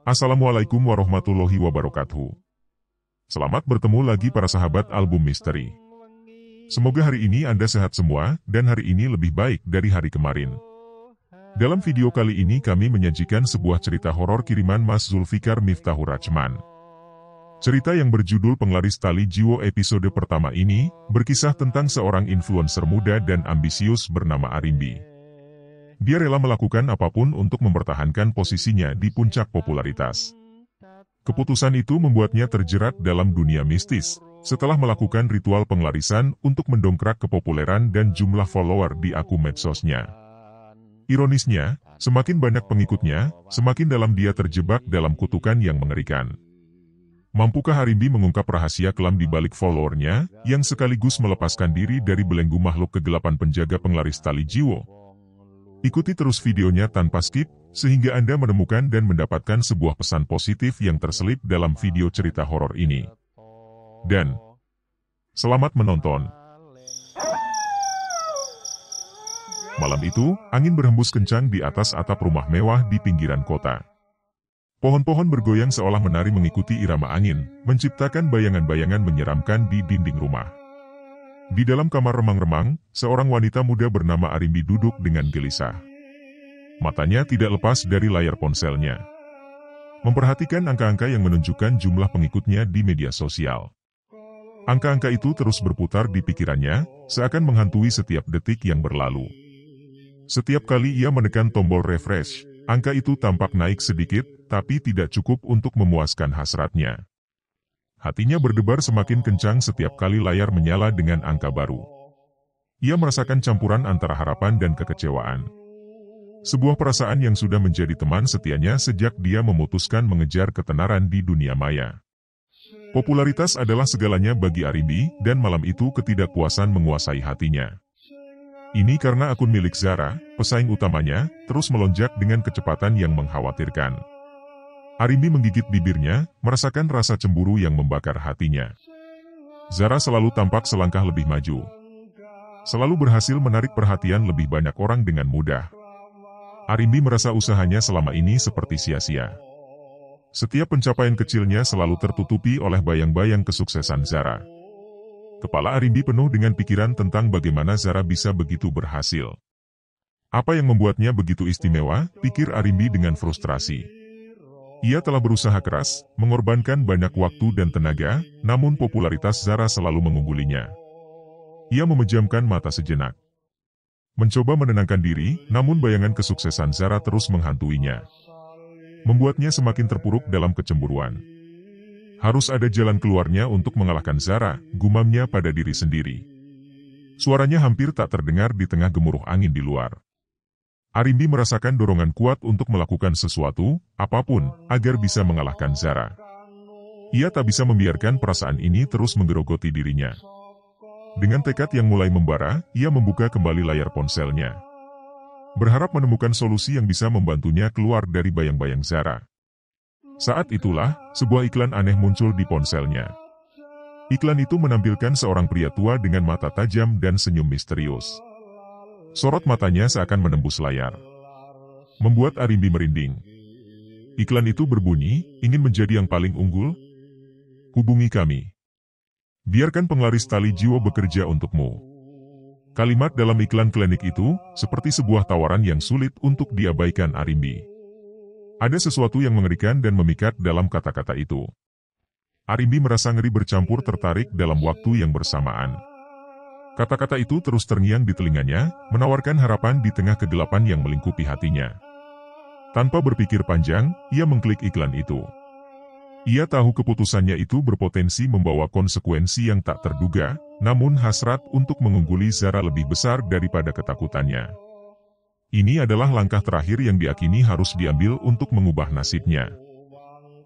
Assalamualaikum warahmatullahi wabarakatuh. Selamat bertemu lagi para sahabat album misteri. Semoga hari ini Anda sehat semua, dan hari ini lebih baik dari hari kemarin. Dalam video kali ini kami menyajikan sebuah cerita horor kiriman Mas Zulfikar Miftahur Rachman. Cerita yang berjudul Penglaris Tali Jiwo episode pertama ini, berkisah tentang seorang influencer muda dan ambisius bernama Arimbi. Dia rela melakukan apapun untuk mempertahankan posisinya di puncak popularitas. Keputusan itu membuatnya terjerat dalam dunia mistis, setelah melakukan ritual penglarisan untuk mendongkrak kepopuleran dan jumlah follower di akun medsosnya. Ironisnya, semakin banyak pengikutnya, semakin dalam dia terjebak dalam kutukan yang mengerikan. Mampukah Arimbi mengungkap rahasia kelam di balik followernya, yang sekaligus melepaskan diri dari belenggu makhluk kegelapan penjaga penglaris tali jiwo? Ikuti terus videonya tanpa skip, sehingga Anda menemukan dan mendapatkan sebuah pesan positif yang terselip dalam video cerita horor ini. Dan, selamat menonton. Malam itu, angin berhembus kencang di atas atap rumah mewah di pinggiran kota. Pohon-pohon bergoyang seolah menari mengikuti irama angin, menciptakan bayangan-bayangan menyeramkan di dinding rumah. Di dalam kamar remang-remang, seorang wanita muda bernama Arimbi duduk dengan gelisah. Matanya tidak lepas dari layar ponselnya, memperhatikan angka-angka yang menunjukkan jumlah pengikutnya di media sosial. Angka-angka itu terus berputar di pikirannya, seakan menghantui setiap detik yang berlalu. Setiap kali ia menekan tombol refresh, angka itu tampak naik sedikit, tapi tidak cukup untuk memuaskan hasratnya. Hatinya berdebar semakin kencang setiap kali layar menyala dengan angka baru. Ia merasakan campuran antara harapan dan kekecewaan. Sebuah perasaan yang sudah menjadi teman setianya sejak dia memutuskan mengejar ketenaran di dunia maya. Popularitas adalah segalanya bagi Arimbi, dan malam itu ketidakpuasan menguasai hatinya. Ini karena akun milik Zara, pesaing utamanya, terus melonjak dengan kecepatan yang mengkhawatirkan. Arimbi menggigit bibirnya, merasakan rasa cemburu yang membakar hatinya. Zara selalu tampak selangkah lebih maju. Selalu berhasil menarik perhatian lebih banyak orang dengan mudah. Arimbi merasa usahanya selama ini seperti sia-sia. Setiap pencapaian kecilnya selalu tertutupi oleh bayang-bayang kesuksesan Zara. Kepala Arimbi penuh dengan pikiran tentang bagaimana Zara bisa begitu berhasil. Apa yang membuatnya begitu istimewa, pikir Arimbi dengan frustrasi. Ia telah berusaha keras, mengorbankan banyak waktu dan tenaga, namun popularitas Zara selalu mengunggulinya. Ia memejamkan mata sejenak. Mencoba menenangkan diri, namun bayangan kesuksesan Zara terus menghantuinya. Membuatnya semakin terpuruk dalam kecemburuan. Harus ada jalan keluarnya untuk mengalahkan Zara, gumamnya pada diri sendiri. Suaranya hampir tak terdengar di tengah gemuruh angin di luar. Arimbi merasakan dorongan kuat untuk melakukan sesuatu, apapun, agar bisa mengalahkan Zara. Ia tak bisa membiarkan perasaan ini terus menggerogoti dirinya. Dengan tekad yang mulai membara, ia membuka kembali layar ponselnya. Berharap menemukan solusi yang bisa membantunya keluar dari bayang-bayang Zara. Saat itulah, sebuah iklan aneh muncul di ponselnya. Iklan itu menampilkan seorang pria tua dengan mata tajam dan senyum misterius. Sorot matanya seakan menembus layar, membuat Arimbi merinding. Iklan itu berbunyi, ingin menjadi yang paling unggul? Hubungi kami. Biarkan penglaris tali jiwa bekerja untukmu. Kalimat dalam iklan klinik itu, seperti sebuah tawaran yang sulit untuk diabaikan Arimbi. Ada sesuatu yang mengerikan dan memikat dalam kata-kata itu. Arimbi merasa ngeri bercampur tertarik dalam waktu yang bersamaan. Kata-kata itu terus terngiang di telinganya, menawarkan harapan di tengah kegelapan yang melingkupi hatinya. Tanpa berpikir panjang, ia mengklik iklan itu. Ia tahu keputusannya itu berpotensi membawa konsekuensi yang tak terduga, namun hasrat untuk mengungguli Zara lebih besar daripada ketakutannya. Ini adalah langkah terakhir yang diakini harus diambil untuk mengubah nasibnya.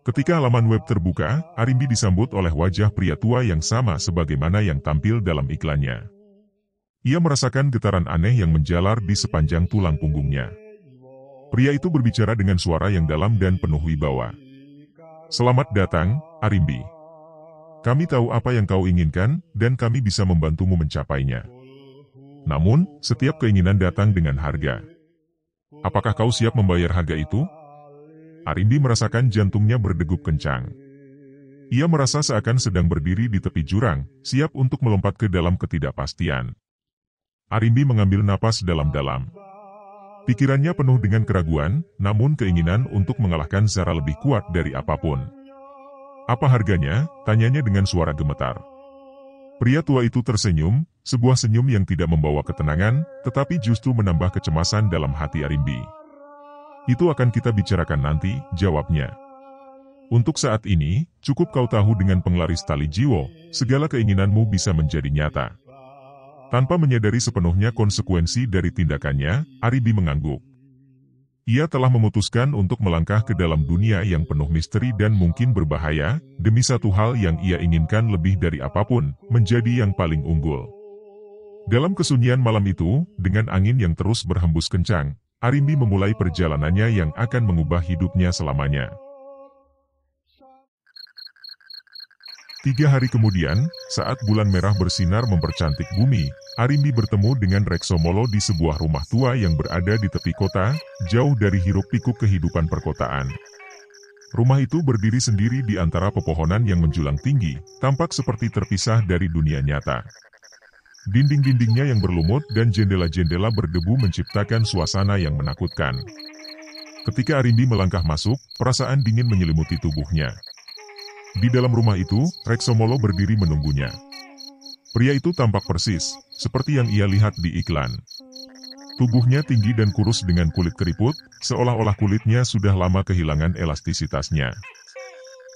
Ketika halaman web terbuka, Arimbi disambut oleh wajah pria tua yang sama sebagaimana yang tampil dalam iklannya. Ia merasakan getaran aneh yang menjalar di sepanjang tulang punggungnya. Pria itu berbicara dengan suara yang dalam dan penuh wibawa. Selamat datang, Arimbi. Kami tahu apa yang kau inginkan, dan kami bisa membantumu mencapainya. Namun, setiap keinginan datang dengan harga. Apakah kau siap membayar harga itu? Arimbi merasakan jantungnya berdegup kencang. Ia merasa seakan sedang berdiri di tepi jurang, siap untuk melompat ke dalam ketidakpastian. Arimbi mengambil napas dalam-dalam. Pikirannya penuh dengan keraguan, namun keinginan untuk mengalahkan Zara lebih kuat dari apapun. "Apa harganya?" tanyanya dengan suara gemetar. Pria tua itu tersenyum, sebuah senyum yang tidak membawa ketenangan, tetapi justru menambah kecemasan dalam hati Arimbi. "Itu akan kita bicarakan nanti," jawabnya. "Untuk saat ini, cukup kau tahu dengan penglaris tali jiwo, segala keinginanmu bisa menjadi nyata." Tanpa menyadari sepenuhnya konsekuensi dari tindakannya, Arimbi mengangguk. Ia telah memutuskan untuk melangkah ke dalam dunia yang penuh misteri dan mungkin berbahaya, demi satu hal yang ia inginkan lebih dari apapun, menjadi yang paling unggul. Dalam kesunyian malam itu, dengan angin yang terus berhembus kencang, Arimbi memulai perjalanannya yang akan mengubah hidupnya selamanya. 3 hari kemudian, saat bulan merah bersinar mempercantik bumi, Arimbi bertemu dengan Reksomolo di sebuah rumah tua yang berada di tepi kota, jauh dari hiruk-pikuk kehidupan perkotaan. Rumah itu berdiri sendiri di antara pepohonan yang menjulang tinggi, tampak seperti terpisah dari dunia nyata. Dinding-dindingnya yang berlumut dan jendela-jendela berdebu menciptakan suasana yang menakutkan. Ketika Arimbi melangkah masuk, perasaan dingin menyelimuti tubuhnya. Di dalam rumah itu, Reksomolo berdiri menunggunya. Pria itu tampak persis, seperti yang ia lihat di iklan. Tubuhnya tinggi dan kurus dengan kulit keriput, seolah-olah kulitnya sudah lama kehilangan elastisitasnya.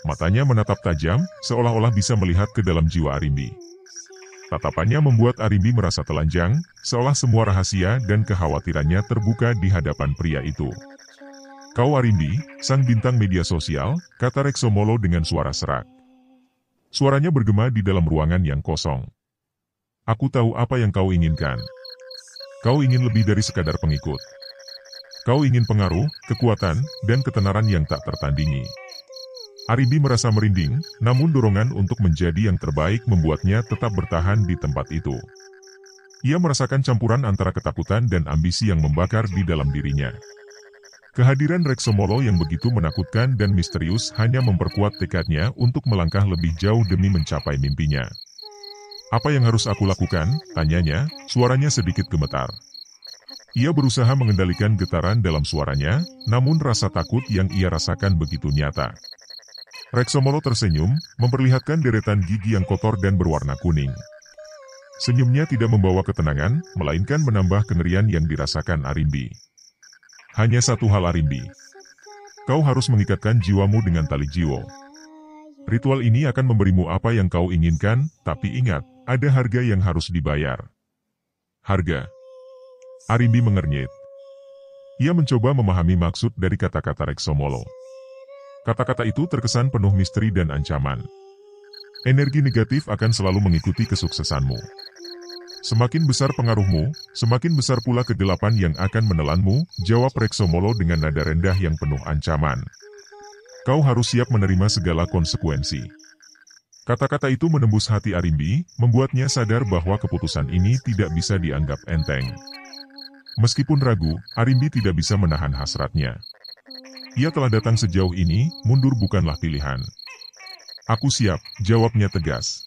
Matanya menatap tajam, seolah-olah bisa melihat ke dalam jiwa Arimbi. Tatapannya membuat Arimbi merasa telanjang, seolah semua rahasia dan kekhawatirannya terbuka di hadapan pria itu. "Kau Arimbi, sang bintang media sosial," kata Reksomolo dengan suara serak. Suaranya bergema di dalam ruangan yang kosong. "Aku tahu apa yang kau inginkan. Kau ingin lebih dari sekadar pengikut. Kau ingin pengaruh, kekuatan, dan ketenaran yang tak tertandingi." Arimbi merasa merinding, namun dorongan untuk menjadi yang terbaik membuatnya tetap bertahan di tempat itu. Ia merasakan campuran antara ketakutan dan ambisi yang membakar di dalam dirinya. Kehadiran Reksomolo yang begitu menakutkan dan misterius hanya memperkuat tekadnya untuk melangkah lebih jauh demi mencapai mimpinya. "Apa yang harus aku lakukan?" tanyanya, suaranya sedikit gemetar. Ia berusaha mengendalikan getaran dalam suaranya, namun rasa takut yang ia rasakan begitu nyata. Reksomolo tersenyum, memperlihatkan deretan gigi yang kotor dan berwarna kuning. Senyumnya tidak membawa ketenangan, melainkan menambah kengerian yang dirasakan Arimbi. "Hanya satu hal Arimbi. Kau harus mengikatkan jiwamu dengan tali jiwo. Ritual ini akan memberimu apa yang kau inginkan, tapi ingat, ada harga yang harus dibayar." "Harga?" Arimbi mengernyit. Ia mencoba memahami maksud dari kata-kata Reksomolo. Kata-kata itu terkesan penuh misteri dan ancaman. Energi negatif akan selalu mengikuti kesuksesanmu. Semakin besar pengaruhmu, semakin besar pula kegelapan yang akan menelanmu, jawab Reksomolo dengan nada rendah yang penuh ancaman. "Kau harus siap menerima segala konsekuensi." Kata-kata itu menembus hati Arimbi, membuatnya sadar bahwa keputusan ini tidak bisa dianggap enteng. Meskipun ragu, Arimbi tidak bisa menahan hasratnya. Ia telah datang sejauh ini, mundur bukanlah pilihan. "Aku siap," jawabnya tegas.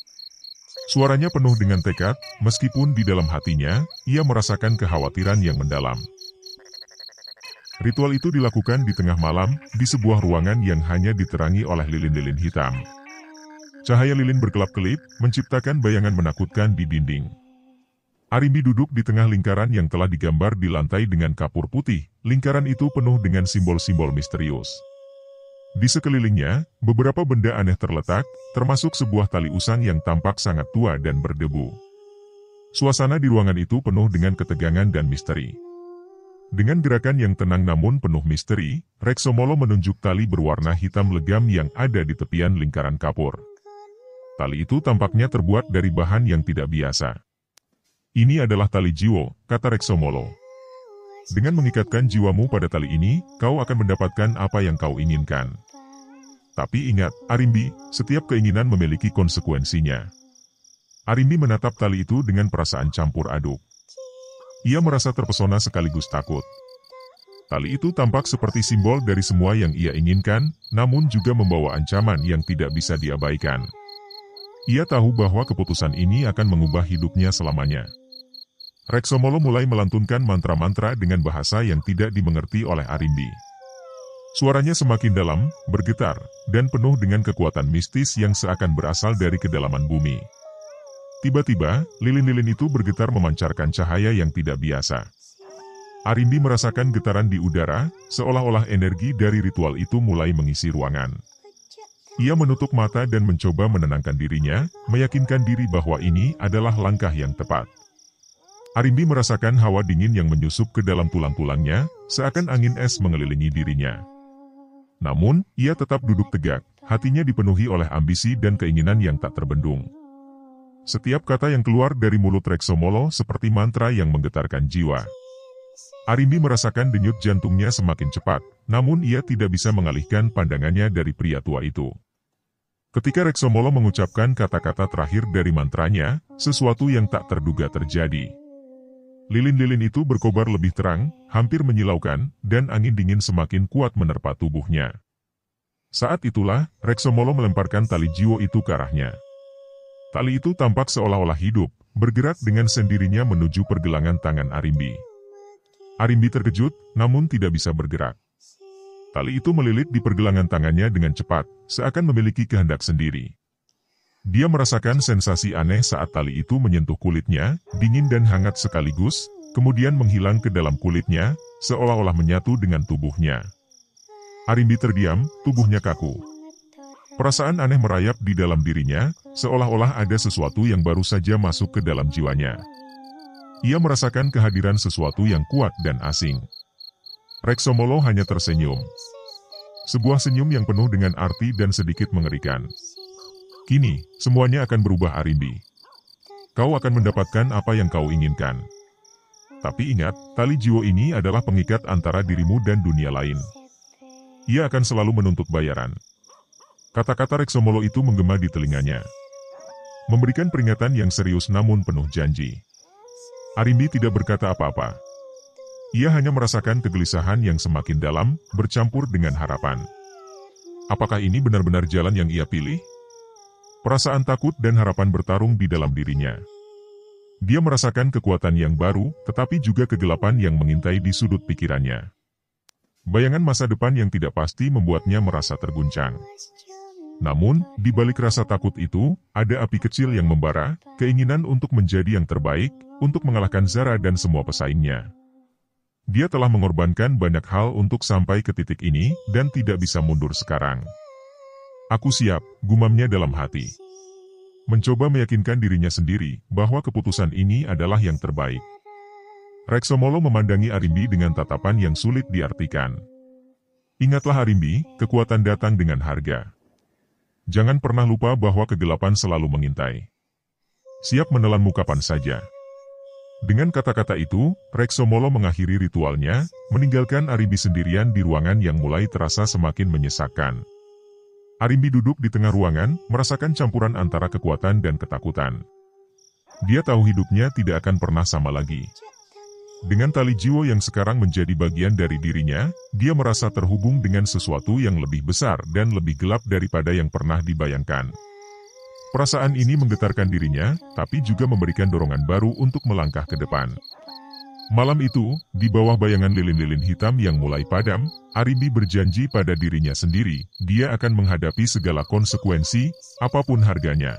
Suaranya penuh dengan tekad, meskipun di dalam hatinya, ia merasakan kekhawatiran yang mendalam. Ritual itu dilakukan di tengah malam, di sebuah ruangan yang hanya diterangi oleh lilin-lilin hitam. Cahaya lilin berkelap-kelip, menciptakan bayangan menakutkan di dinding. Arimbi duduk di tengah lingkaran yang telah digambar di lantai dengan kapur putih. Lingkaran itu penuh dengan simbol-simbol misterius. Di sekelilingnya, beberapa benda aneh terletak, termasuk sebuah tali usang yang tampak sangat tua dan berdebu. Suasana di ruangan itu penuh dengan ketegangan dan misteri. Dengan gerakan yang tenang namun penuh misteri, Reksomolo menunjuk tali berwarna hitam legam yang ada di tepian lingkaran kapur. Tali itu tampaknya terbuat dari bahan yang tidak biasa. "Ini adalah tali jiwo," kata Reksomolo. "Dengan mengikatkan jiwamu pada tali ini, kau akan mendapatkan apa yang kau inginkan. Tapi ingat, Arimbi, setiap keinginan memiliki konsekuensinya." Arimbi menatap tali itu dengan perasaan campur aduk. Ia merasa terpesona sekaligus takut. Tali itu tampak seperti simbol dari semua yang ia inginkan, namun juga membawa ancaman yang tidak bisa diabaikan. Ia tahu bahwa keputusan ini akan mengubah hidupnya selamanya. Reksomolo mulai melantunkan mantra-mantra dengan bahasa yang tidak dimengerti oleh Arimbi. Suaranya semakin dalam, bergetar, dan penuh dengan kekuatan mistis yang seakan berasal dari kedalaman bumi. Tiba-tiba, lilin-lilin itu bergetar memancarkan cahaya yang tidak biasa. Arimbi merasakan getaran di udara, seolah-olah energi dari ritual itu mulai mengisi ruangan. Ia menutup mata dan mencoba menenangkan dirinya, meyakinkan diri bahwa ini adalah langkah yang tepat. Arimbi merasakan hawa dingin yang menyusup ke dalam tulang-tulangnya, seakan angin es mengelilingi dirinya. Namun, ia tetap duduk tegak, hatinya dipenuhi oleh ambisi dan keinginan yang tak terbendung. Setiap kata yang keluar dari mulut Reksomolo seperti mantra yang menggetarkan jiwa. Arimbi merasakan denyut jantungnya semakin cepat, namun ia tidak bisa mengalihkan pandangannya dari pria tua itu. Ketika Reksomolo mengucapkan kata-kata terakhir dari mantranya, sesuatu yang tak terduga terjadi. Lilin-lilin itu berkobar lebih terang, hampir menyilaukan, dan angin dingin semakin kuat menerpa tubuhnya. Saat itulah, Reksomolo melemparkan tali jiwo itu ke arahnya. Tali itu tampak seolah-olah hidup, bergerak dengan sendirinya menuju pergelangan tangan Arimbi. Arimbi terkejut, namun tidak bisa bergerak. Tali itu melilit di pergelangan tangannya dengan cepat, seakan memiliki kehendak sendiri. Dia merasakan sensasi aneh saat tali itu menyentuh kulitnya, dingin dan hangat sekaligus, kemudian menghilang ke dalam kulitnya, seolah-olah menyatu dengan tubuhnya. Arimbi terdiam, tubuhnya kaku. Perasaan aneh merayap di dalam dirinya, seolah-olah ada sesuatu yang baru saja masuk ke dalam jiwanya. Ia merasakan kehadiran sesuatu yang kuat dan asing. Reksomolo hanya tersenyum. Sebuah senyum yang penuh dengan arti dan sedikit mengerikan. Kini, semuanya akan berubah Arimbi. Kau akan mendapatkan apa yang kau inginkan. Tapi ingat, tali jiwa ini adalah pengikat antara dirimu dan dunia lain. Ia akan selalu menuntut bayaran. Kata-kata Reksomolo itu menggema di telinganya. Memberikan peringatan yang serius namun penuh janji. Arimbi tidak berkata apa-apa. Ia hanya merasakan kegelisahan yang semakin dalam, bercampur dengan harapan. Apakah ini benar-benar jalan yang ia pilih? Perasaan takut dan harapan bertarung di dalam dirinya. Dia merasakan kekuatan yang baru, tetapi juga kegelapan yang mengintai di sudut pikirannya. Bayangan masa depan yang tidak pasti membuatnya merasa terguncang. Namun, di balik rasa takut itu, ada api kecil yang membara, keinginan untuk menjadi yang terbaik, untuk mengalahkan Zara dan semua pesaingnya. Dia telah mengorbankan banyak hal untuk sampai ke titik ini, dan tidak bisa mundur sekarang. Aku siap, gumamnya dalam hati. Mencoba meyakinkan dirinya sendiri, bahwa keputusan ini adalah yang terbaik. Reksomolo memandangi Arimbi dengan tatapan yang sulit diartikan. Ingatlah Arimbi, kekuatan datang dengan harga. Jangan pernah lupa bahwa kegelapan selalu mengintai. Siap menelanmu kapan saja. Dengan kata-kata itu, Reksomolo mengakhiri ritualnya, meninggalkan Arimbi sendirian di ruangan yang mulai terasa semakin menyesakkan. Arimbi duduk di tengah ruangan, merasakan campuran antara kekuatan dan ketakutan. Dia tahu hidupnya tidak akan pernah sama lagi. Dengan tali jiwa yang sekarang menjadi bagian dari dirinya, dia merasa terhubung dengan sesuatu yang lebih besar dan lebih gelap daripada yang pernah dibayangkan. Perasaan ini menggetarkan dirinya, tapi juga memberikan dorongan baru untuk melangkah ke depan. Malam itu, di bawah bayangan lilin-lilin hitam yang mulai padam, Arimbi berjanji pada dirinya sendiri, dia akan menghadapi segala konsekuensi, apapun harganya.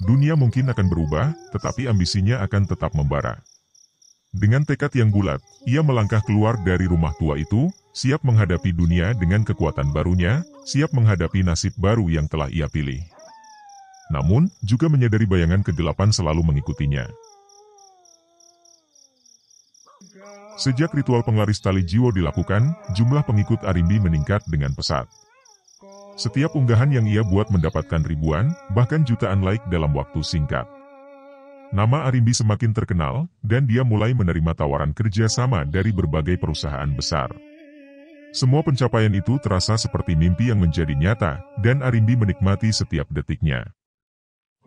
Dunia mungkin akan berubah, tetapi ambisinya akan tetap membara. Dengan tekad yang bulat, ia melangkah keluar dari rumah tua itu, siap menghadapi dunia dengan kekuatan barunya, siap menghadapi nasib baru yang telah ia pilih. Namun, juga menyadari bayangan kegelapan selalu mengikutinya. Sejak ritual penglaris tali jiwa dilakukan, jumlah pengikut Arimbi meningkat dengan pesat. Setiap unggahan yang ia buat mendapatkan ribuan, bahkan jutaan like dalam waktu singkat. Nama Arimbi semakin terkenal, dan dia mulai menerima tawaran kerja sama dari berbagai perusahaan besar. Semua pencapaian itu terasa seperti mimpi yang menjadi nyata, dan Arimbi menikmati setiap detiknya.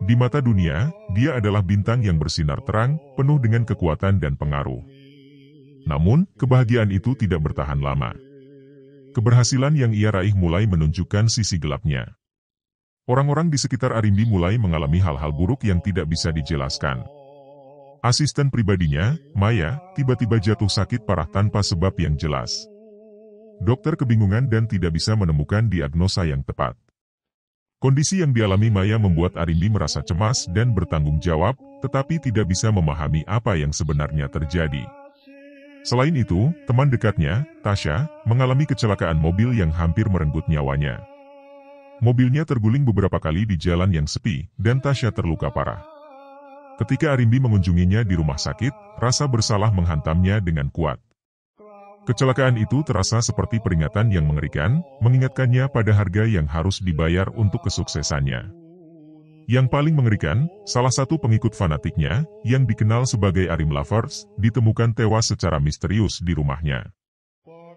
Di mata dunia, dia adalah bintang yang bersinar terang, penuh dengan kekuatan dan pengaruh. Namun, kebahagiaan itu tidak bertahan lama. Keberhasilan yang ia raih mulai menunjukkan sisi gelapnya. Orang-orang di sekitar Arimbi mulai mengalami hal-hal buruk yang tidak bisa dijelaskan. Asisten pribadinya, Maya, tiba-tiba jatuh sakit parah tanpa sebab yang jelas. Dokter kebingungan dan tidak bisa menemukan diagnosa yang tepat. Kondisi yang dialami Maya membuat Arimbi merasa cemas dan bertanggung jawab, tetapi tidak bisa memahami apa yang sebenarnya terjadi. Selain itu, teman dekatnya, Tasha, mengalami kecelakaan mobil yang hampir merenggut nyawanya. Mobilnya terguling beberapa kali di jalan yang sepi, dan Tasha terluka parah. Ketika Arimbi mengunjunginya di rumah sakit, rasa bersalah menghantamnya dengan kuat. Kecelakaan itu terasa seperti peringatan yang mengerikan, mengingatkannya pada harga yang harus dibayar untuk kesuksesannya. Yang paling mengerikan, salah satu pengikut fanatiknya, yang dikenal sebagai Arim Lovers, ditemukan tewas secara misterius di rumahnya.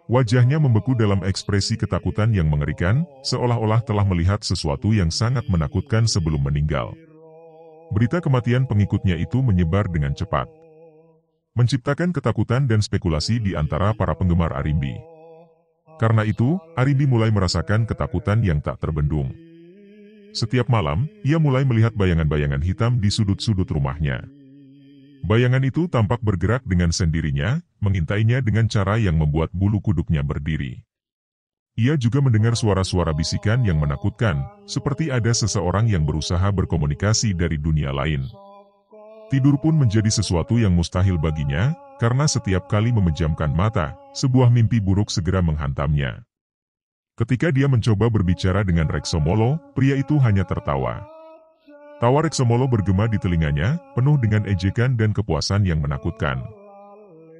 Wajahnya membeku dalam ekspresi ketakutan yang mengerikan, seolah-olah telah melihat sesuatu yang sangat menakutkan sebelum meninggal. Berita kematian pengikutnya itu menyebar dengan cepat, menciptakan ketakutan dan spekulasi di antara para penggemar Arimbi. Karena itu, Arimbi mulai merasakan ketakutan yang tak terbendung. Setiap malam, ia mulai melihat bayangan-bayangan hitam di sudut-sudut rumahnya. Bayangan itu tampak bergerak dengan sendirinya, mengintainya dengan cara yang membuat bulu kuduknya berdiri. Ia juga mendengar suara-suara bisikan yang menakutkan, seperti ada seseorang yang berusaha berkomunikasi dari dunia lain. Tidur pun menjadi sesuatu yang mustahil baginya, karena setiap kali memejamkan mata, sebuah mimpi buruk segera menghantamnya. Ketika dia mencoba berbicara dengan Reksomolo, pria itu hanya tertawa. Tawa Reksomolo bergema di telinganya, penuh dengan ejekan dan kepuasan yang menakutkan.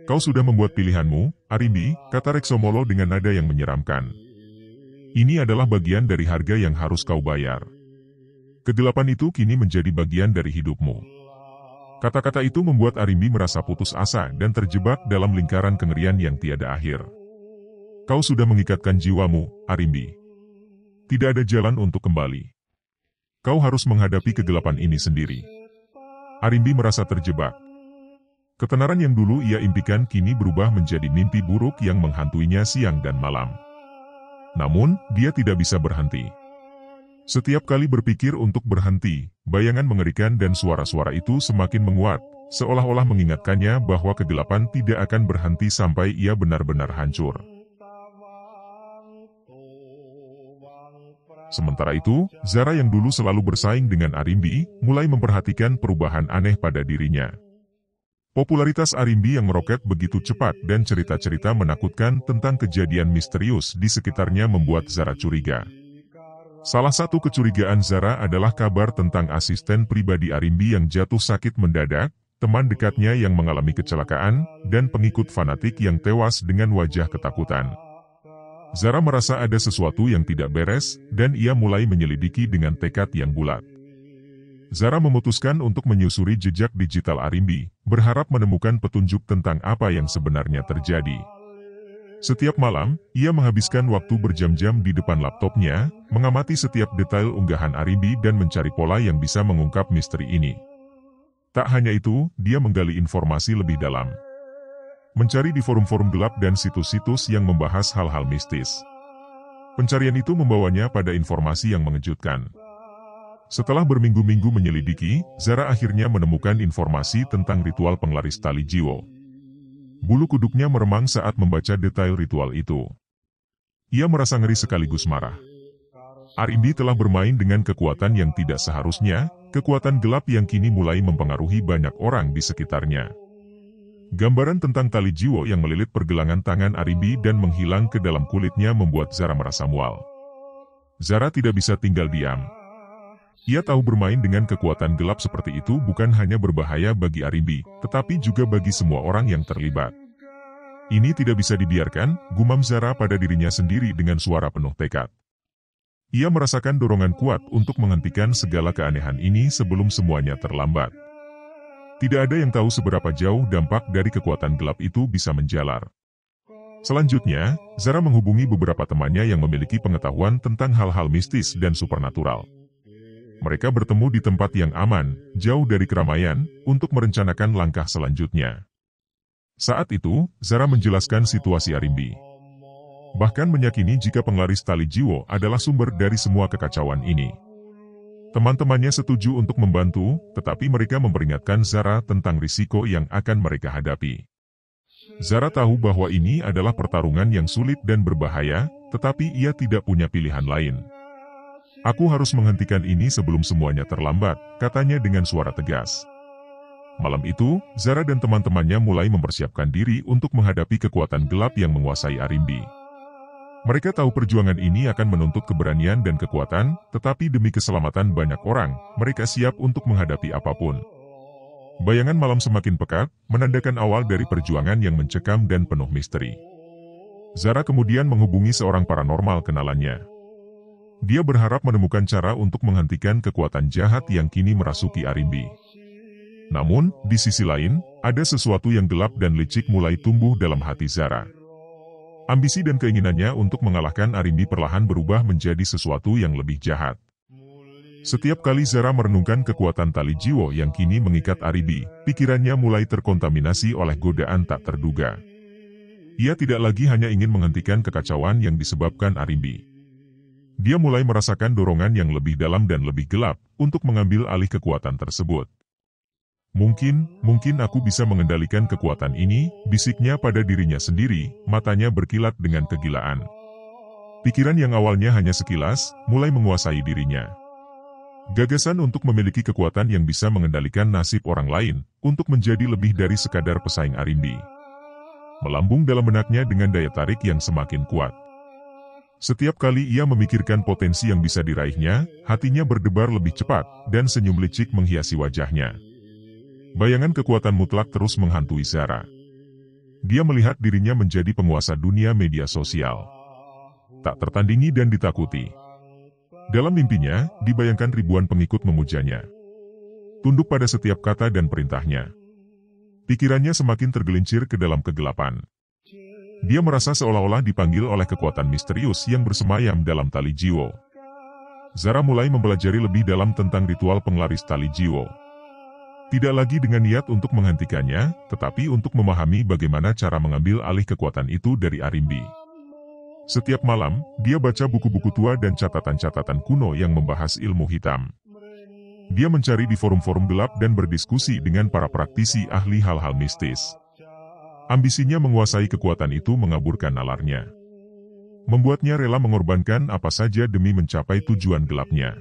"Kau sudah membuat pilihanmu, Arimbi," kata Reksomolo dengan nada yang menyeramkan. "Ini adalah bagian dari harga yang harus kau bayar. Kegelapan itu kini menjadi bagian dari hidupmu." Kata-kata itu membuat Arimbi merasa putus asa dan terjebak dalam lingkaran kengerian yang tiada akhir. "Kau sudah mengikatkan jiwamu, Arimbi. Tidak ada jalan untuk kembali. Kau harus menghadapi kegelapan ini sendiri." Arimbi merasa terjebak. Ketenaran yang dulu ia impikan kini berubah menjadi mimpi buruk yang menghantuinya siang dan malam. Namun, dia tidak bisa berhenti. Setiap kali berpikir untuk berhenti, bayangan mengerikan dan suara-suara itu semakin menguat, seolah-olah mengingatkannya bahwa kegelapan tidak akan berhenti sampai ia benar-benar hancur. Sementara itu, Zara yang dulu selalu bersaing dengan Arimbi, mulai memperhatikan perubahan aneh pada dirinya. Popularitas Arimbi yang meroket begitu cepat dan cerita-cerita menakutkan tentang kejadian misterius di sekitarnya membuat Zara curiga. Salah satu kecurigaan Zara adalah kabar tentang asisten pribadi Arimbi yang jatuh sakit mendadak, teman dekatnya yang mengalami kecelakaan, dan pengikut fanatik yang tewas dengan wajah ketakutan. Zara merasa ada sesuatu yang tidak beres, dan ia mulai menyelidiki dengan tekad yang bulat. Zara memutuskan untuk menyusuri jejak digital Arimbi, berharap menemukan petunjuk tentang apa yang sebenarnya terjadi. Setiap malam, ia menghabiskan waktu berjam-jam di depan laptopnya, mengamati setiap detail unggahan Arimbi dan mencari pola yang bisa mengungkap misteri ini. Tak hanya itu, dia menggali informasi lebih dalam. Mencari di forum-forum gelap dan situs-situs yang membahas hal-hal mistis. Pencarian itu membawanya pada informasi yang mengejutkan. Setelah berminggu-minggu menyelidiki, Zara akhirnya menemukan informasi tentang ritual penglaris tali jiwa. Bulu kuduknya meremang saat membaca detail ritual itu. Ia merasa ngeri sekaligus marah. Arimbi telah bermain dengan kekuatan yang tidak seharusnya, kekuatan gelap yang kini mulai mempengaruhi banyak orang di sekitarnya. Gambaran tentang tali jiwa yang melilit pergelangan tangan Arimbi dan menghilang ke dalam kulitnya membuat Zara merasa mual. Zara tidak bisa tinggal diam. Ia tahu bermain dengan kekuatan gelap seperti itu bukan hanya berbahaya bagi Arimbi, tetapi juga bagi semua orang yang terlibat. "Ini tidak bisa dibiarkan," gumam Zara pada dirinya sendiri dengan suara penuh tekad. Ia merasakan dorongan kuat untuk menghentikan segala keanehan ini sebelum semuanya terlambat. Tidak ada yang tahu seberapa jauh dampak dari kekuatan gelap itu bisa menjalar. Selanjutnya, Zara menghubungi beberapa temannya yang memiliki pengetahuan tentang hal-hal mistis dan supernatural. Mereka bertemu di tempat yang aman, jauh dari keramaian, untuk merencanakan langkah selanjutnya. Saat itu, Zara menjelaskan situasi Arimbi. Bahkan meyakini jika penglaris tali jiwo adalah sumber dari semua kekacauan ini. Teman-temannya setuju untuk membantu, tetapi mereka memperingatkan Zara tentang risiko yang akan mereka hadapi. Zara tahu bahwa ini adalah pertarungan yang sulit dan berbahaya, tetapi ia tidak punya pilihan lain. Aku harus menghentikan ini sebelum semuanya terlambat, katanya dengan suara tegas. Malam itu, Zara dan teman-temannya mulai mempersiapkan diri untuk menghadapi kekuatan gelap yang menguasai Arimbi. Mereka tahu perjuangan ini akan menuntut keberanian dan kekuatan, tetapi demi keselamatan banyak orang, mereka siap untuk menghadapi apapun. Bayangan malam semakin pekat, menandakan awal dari perjuangan yang mencekam dan penuh misteri. Zara kemudian menghubungi seorang paranormal kenalannya. Dia berharap menemukan cara untuk menghentikan kekuatan jahat yang kini merasuki Arimbi. Namun, di sisi lain, ada sesuatu yang gelap dan licik mulai tumbuh dalam hati Zara. Ambisi dan keinginannya untuk mengalahkan Arimbi perlahan berubah menjadi sesuatu yang lebih jahat. Setiap kali Zara merenungkan kekuatan tali jiwo yang kini mengikat Arimbi, pikirannya mulai terkontaminasi oleh godaan tak terduga. Ia tidak lagi hanya ingin menghentikan kekacauan yang disebabkan Arimbi. Dia mulai merasakan dorongan yang lebih dalam dan lebih gelap untuk mengambil alih kekuatan tersebut. Mungkin aku bisa mengendalikan kekuatan ini, bisiknya pada dirinya sendiri, matanya berkilat dengan kegilaan. Pikiran yang awalnya hanya sekilas, mulai menguasai dirinya. Gagasan untuk memiliki kekuatan yang bisa mengendalikan nasib orang lain, untuk menjadi lebih dari sekadar pesaing Arimbi, melambung dalam benaknya dengan daya tarik yang semakin kuat. Setiap kali ia memikirkan potensi yang bisa diraihnya, hatinya berdebar lebih cepat, dan senyum licik menghiasi wajahnya. Bayangan kekuatan mutlak terus menghantui Zara. Dia melihat dirinya menjadi penguasa dunia media sosial. Tak tertandingi dan ditakuti. Dalam mimpinya, dibayangkan ribuan pengikut memujanya. Tunduk pada setiap kata dan perintahnya. Pikirannya semakin tergelincir ke dalam kegelapan. Dia merasa seolah-olah dipanggil oleh kekuatan misterius yang bersemayam dalam tali jiwo. Zara mulai mempelajari lebih dalam tentang ritual penglaris tali jiwo. Tidak lagi dengan niat untuk menghentikannya, tetapi untuk memahami bagaimana cara mengambil alih kekuatan itu dari Arimbi. Setiap malam, dia baca buku-buku tua dan catatan-catatan kuno yang membahas ilmu hitam. Dia mencari di forum-forum gelap dan berdiskusi dengan para praktisi ahli hal-hal mistis. Ambisinya menguasai kekuatan itu mengaburkan nalarnya. Membuatnya rela mengorbankan apa saja demi mencapai tujuan gelapnya.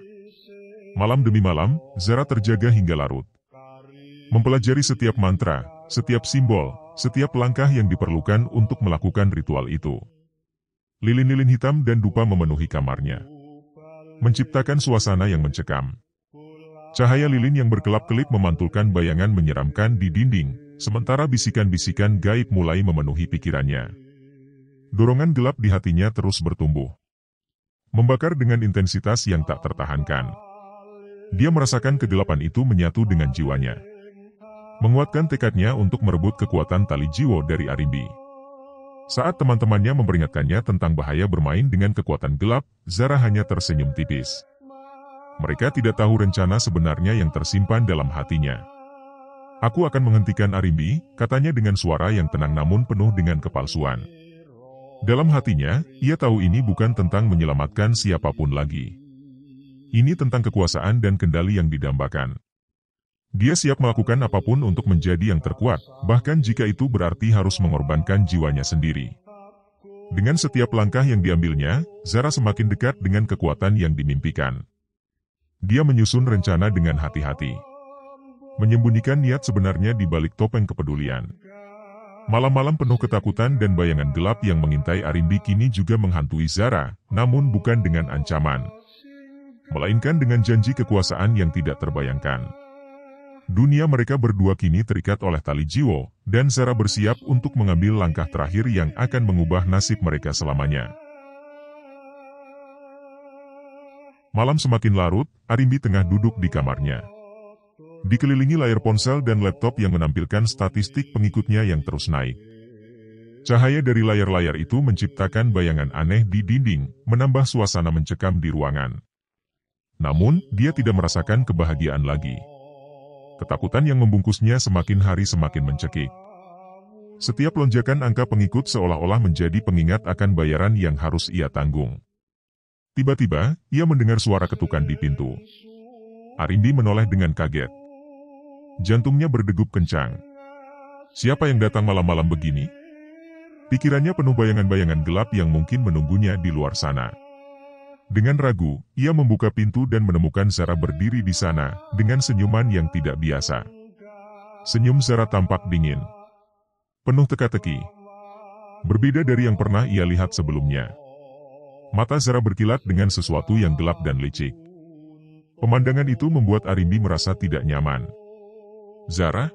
Malam demi malam, Zara terjaga hingga larut. Mempelajari setiap mantra, setiap simbol, setiap langkah yang diperlukan untuk melakukan ritual itu. Lilin-lilin hitam dan dupa memenuhi kamarnya, menciptakan suasana yang mencekam. Cahaya lilin yang berkelap-kelip memantulkan bayangan menyeramkan di dinding, sementara bisikan-bisikan gaib mulai memenuhi pikirannya. Dorongan gelap di hatinya terus bertumbuh, membakar dengan intensitas yang tak tertahankan. Dia merasakan kegelapan itu menyatu dengan jiwanya, menguatkan tekadnya untuk merebut kekuatan tali jiwo dari Arimbi. Saat teman-temannya memperingatkannya tentang bahaya bermain dengan kekuatan gelap, Zara hanya tersenyum tipis. Mereka tidak tahu rencana sebenarnya yang tersimpan dalam hatinya. Aku akan menghentikan Arimbi, katanya dengan suara yang tenang namun penuh dengan kepalsuan. Dalam hatinya, ia tahu ini bukan tentang menyelamatkan siapapun lagi. Ini tentang kekuasaan dan kendali yang didambakan. Dia siap melakukan apapun untuk menjadi yang terkuat, bahkan jika itu berarti harus mengorbankan jiwanya sendiri. Dengan setiap langkah yang diambilnya, Zara semakin dekat dengan kekuatan yang dimimpikan. Dia menyusun rencana dengan hati-hati, menyembunyikan niat sebenarnya di balik topeng kepedulian. Malam-malam penuh ketakutan dan bayangan gelap yang mengintai Arimbi kini juga menghantui Zara, namun bukan dengan ancaman, melainkan dengan janji kekuasaan yang tidak terbayangkan. Dunia mereka berdua kini terikat oleh tali jiwo, dan Zara bersiap untuk mengambil langkah terakhir yang akan mengubah nasib mereka selamanya. Malam semakin larut, Arimbi tengah duduk di kamarnya. Dikelilingi layar ponsel dan laptop yang menampilkan statistik pengikutnya yang terus naik. Cahaya dari layar-layar itu menciptakan bayangan aneh di dinding, menambah suasana mencekam di ruangan. Namun, dia tidak merasakan kebahagiaan lagi. Ketakutan yang membungkusnya semakin hari semakin mencekik. Setiap lonjakan angka pengikut seolah-olah menjadi pengingat akan bayaran yang harus ia tanggung. Tiba-tiba, ia mendengar suara ketukan di pintu. Arimbi menoleh dengan kaget. Jantungnya berdegup kencang. Siapa yang datang malam-malam begini? Pikirannya penuh bayangan-bayangan gelap yang mungkin menunggunya di luar sana. Dengan ragu, ia membuka pintu dan menemukan Zara berdiri di sana, dengan senyuman yang tidak biasa. Senyum Zara tampak dingin, penuh teka-teki. Berbeda dari yang pernah ia lihat sebelumnya. Mata Zara berkilat dengan sesuatu yang gelap dan licik. Pemandangan itu membuat Arimbi merasa tidak nyaman. "Zara?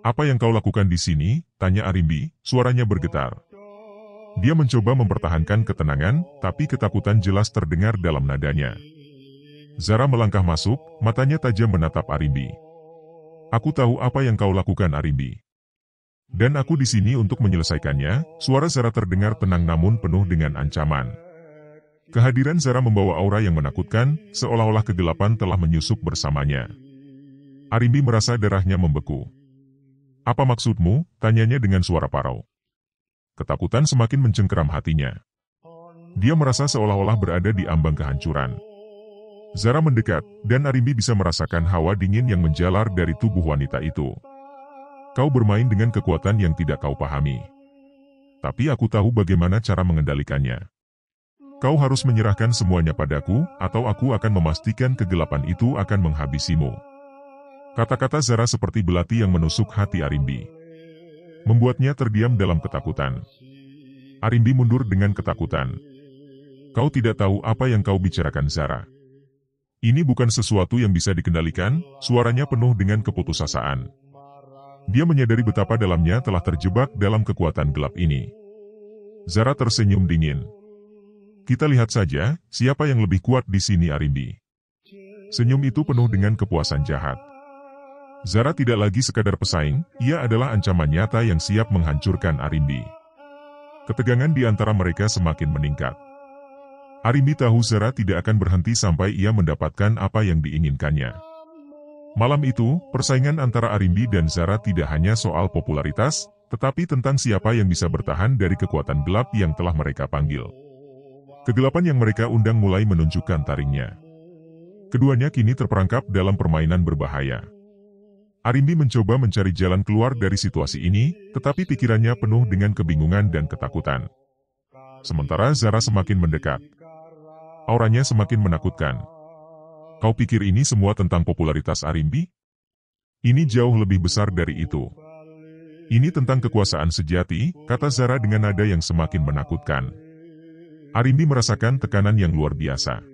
Apa yang kau lakukan di sini?" tanya Arimbi, suaranya bergetar. Dia mencoba mempertahankan ketenangan, tapi ketakutan jelas terdengar dalam nadanya. Zara melangkah masuk, matanya tajam menatap Arimbi. "Aku tahu apa yang kau lakukan, Arimbi. Dan aku di sini untuk menyelesaikannya." Suara Zara terdengar tenang namun penuh dengan ancaman. Kehadiran Zara membawa aura yang menakutkan, seolah-olah kegelapan telah menyusup bersamanya. Arimbi merasa darahnya membeku. "Apa maksudmu?" tanyanya dengan suara parau. Ketakutan semakin mencengkeram hatinya. Dia merasa seolah-olah berada di ambang kehancuran. Zara mendekat, dan Arimbi bisa merasakan hawa dingin yang menjalar dari tubuh wanita itu. "Kau bermain dengan kekuatan yang tidak kau pahami. Tapi aku tahu bagaimana cara mengendalikannya. Kau harus menyerahkan semuanya padaku, atau aku akan memastikan kegelapan itu akan menghabisimu." Kata-kata Zara seperti belati yang menusuk hati Arimbi, membuatnya terdiam dalam ketakutan. Arimbi mundur dengan ketakutan. "Kau tidak tahu apa yang kau bicarakan, Zara. Ini bukan sesuatu yang bisa dikendalikan." Suaranya penuh dengan keputusasaan. Dia menyadari betapa dalamnya telah terjebak dalam kekuatan gelap ini. Zara tersenyum dingin. "Kita lihat saja, siapa yang lebih kuat di sini, Arimbi." Senyum itu penuh dengan kepuasan jahat. Zara tidak lagi sekadar pesaing, ia adalah ancaman nyata yang siap menghancurkan Arimbi. Ketegangan di antara mereka semakin meningkat. Arimbi tahu Zara tidak akan berhenti sampai ia mendapatkan apa yang diinginkannya. Malam itu, persaingan antara Arimbi dan Zara tidak hanya soal popularitas, tetapi tentang siapa yang bisa bertahan dari kekuatan gelap yang telah mereka panggil. Kegelapan yang mereka undang mulai menunjukkan taringnya. Keduanya kini terperangkap dalam permainan berbahaya. Arimbi mencoba mencari jalan keluar dari situasi ini, tetapi pikirannya penuh dengan kebingungan dan ketakutan. Sementara Zara semakin mendekat. Auranya semakin menakutkan. "Kau pikir ini semua tentang popularitas Arimbi? Ini jauh lebih besar dari itu. Ini tentang kekuasaan sejati," kata Zara dengan nada yang semakin menakutkan. Arimbi merasakan tekanan yang luar biasa.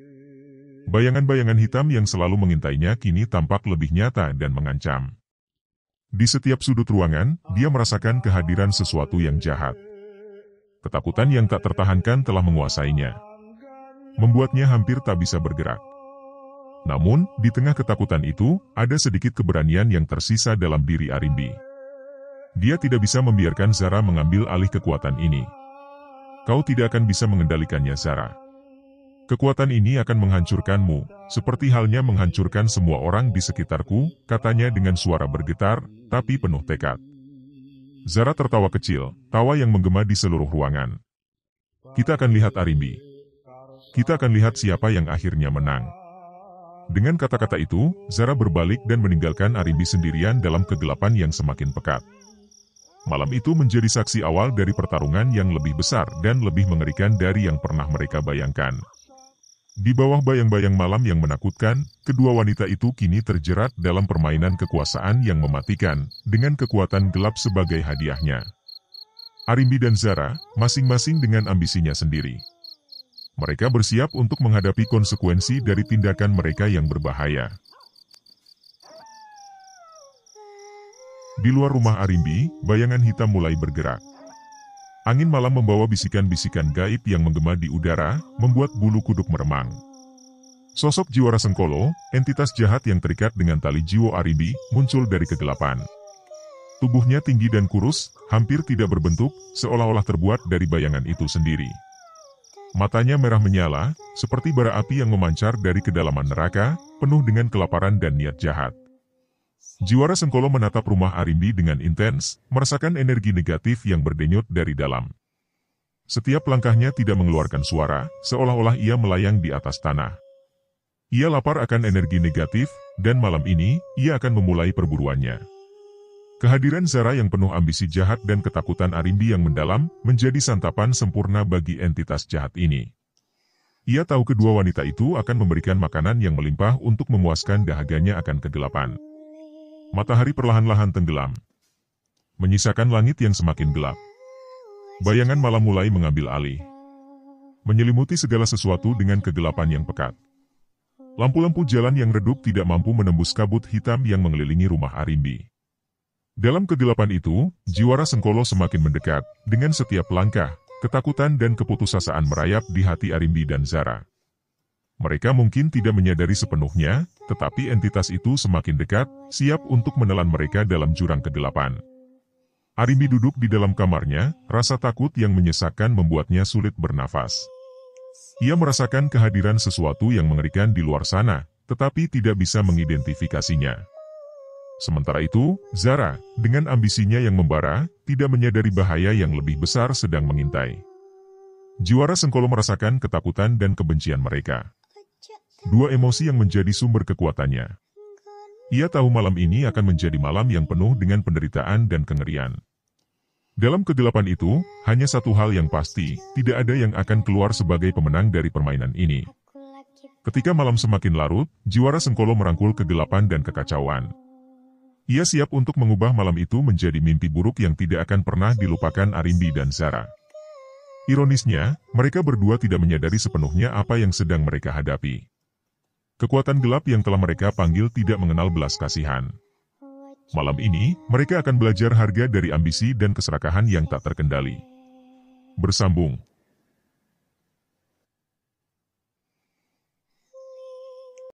Bayangan-bayangan hitam yang selalu mengintainya kini tampak lebih nyata dan mengancam. Di setiap sudut ruangan, dia merasakan kehadiran sesuatu yang jahat. Ketakutan yang tak tertahankan telah menguasainya, membuatnya hampir tak bisa bergerak. Namun, di tengah ketakutan itu, ada sedikit keberanian yang tersisa dalam diri Arimbi. Dia tidak bisa membiarkan Zara mengambil alih kekuatan ini. "Kau tidak akan bisa mengendalikannya, Zara. Kekuatan ini akan menghancurkanmu, seperti halnya menghancurkan semua orang di sekitarku," katanya dengan suara bergetar, tapi penuh tekad. Zara tertawa kecil, tawa yang menggema di seluruh ruangan. "Kita akan lihat, Arimbi. Kita akan lihat siapa yang akhirnya menang." Dengan kata-kata itu, Zara berbalik dan meninggalkan Arimbi sendirian dalam kegelapan yang semakin pekat. Malam itu menjadi saksi awal dari pertarungan yang lebih besar dan lebih mengerikan dari yang pernah mereka bayangkan. Di bawah bayang-bayang malam yang menakutkan, kedua wanita itu kini terjerat dalam permainan kekuasaan yang mematikan, dengan kekuatan gelap sebagai hadiahnya. Arimbi dan Zara, masing-masing dengan ambisinya sendiri. Mereka bersiap untuk menghadapi konsekuensi dari tindakan mereka yang berbahaya. Di luar rumah Arimbi, bayangan hitam mulai bergerak. Angin malam membawa bisikan-bisikan gaib yang menggema di udara, membuat bulu kuduk meremang. Sosok Jiwara Sengkolo, entitas jahat yang terikat dengan tali jiwa Arimbi, muncul dari kegelapan. Tubuhnya tinggi dan kurus, hampir tidak berbentuk, seolah-olah terbuat dari bayangan itu sendiri. Matanya merah menyala, seperti bara api yang memancar dari kedalaman neraka, penuh dengan kelaparan dan niat jahat. Jiwara Sengkolo menatap rumah Arimbi dengan intens, merasakan energi negatif yang berdenyut dari dalam. Setiap langkahnya tidak mengeluarkan suara, seolah-olah ia melayang di atas tanah. Ia lapar akan energi negatif, dan malam ini, ia akan memulai perburuannya. Kehadiran Zara yang penuh ambisi jahat dan ketakutan Arimbi yang mendalam, menjadi santapan sempurna bagi entitas jahat ini. Ia tahu kedua wanita itu akan memberikan makanan yang melimpah untuk memuaskan dahaganya akan kegelapan. Matahari perlahan-lahan tenggelam, menyisakan langit yang semakin gelap. Bayangan malam mulai mengambil alih, menyelimuti segala sesuatu dengan kegelapan yang pekat. Lampu-lampu jalan yang redup tidak mampu menembus kabut hitam yang mengelilingi rumah Arimbi. Dalam kegelapan itu, Jiwara Sengkolo semakin mendekat. Dengan setiap langkah, ketakutan dan keputusasaan merayap di hati Arimbi dan Zara. Mereka mungkin tidak menyadari sepenuhnya, tetapi entitas itu semakin dekat, siap untuk menelan mereka dalam jurang kegelapan. Arimbi duduk di dalam kamarnya, rasa takut yang menyesakkan membuatnya sulit bernafas. Ia merasakan kehadiran sesuatu yang mengerikan di luar sana, tetapi tidak bisa mengidentifikasinya. Sementara itu, Zara, dengan ambisinya yang membara, tidak menyadari bahaya yang lebih besar sedang mengintai. Jiwara Sengkolo merasakan ketakutan dan kebencian mereka. Dua emosi yang menjadi sumber kekuatannya. Ia tahu malam ini akan menjadi malam yang penuh dengan penderitaan dan kengerian. Dalam kegelapan itu, hanya satu hal yang pasti, tidak ada yang akan keluar sebagai pemenang dari permainan ini. Ketika malam semakin larut, Jiwara Sengkolo merangkul kegelapan dan kekacauan. Ia siap untuk mengubah malam itu menjadi mimpi buruk yang tidak akan pernah dilupakan Arimbi dan Zara. Ironisnya, mereka berdua tidak menyadari sepenuhnya apa yang sedang mereka hadapi. Kekuatan gelap yang telah mereka panggil tidak mengenal belas kasihan. Malam ini, mereka akan belajar harga dari ambisi dan keserakahan yang tak terkendali. Bersambung.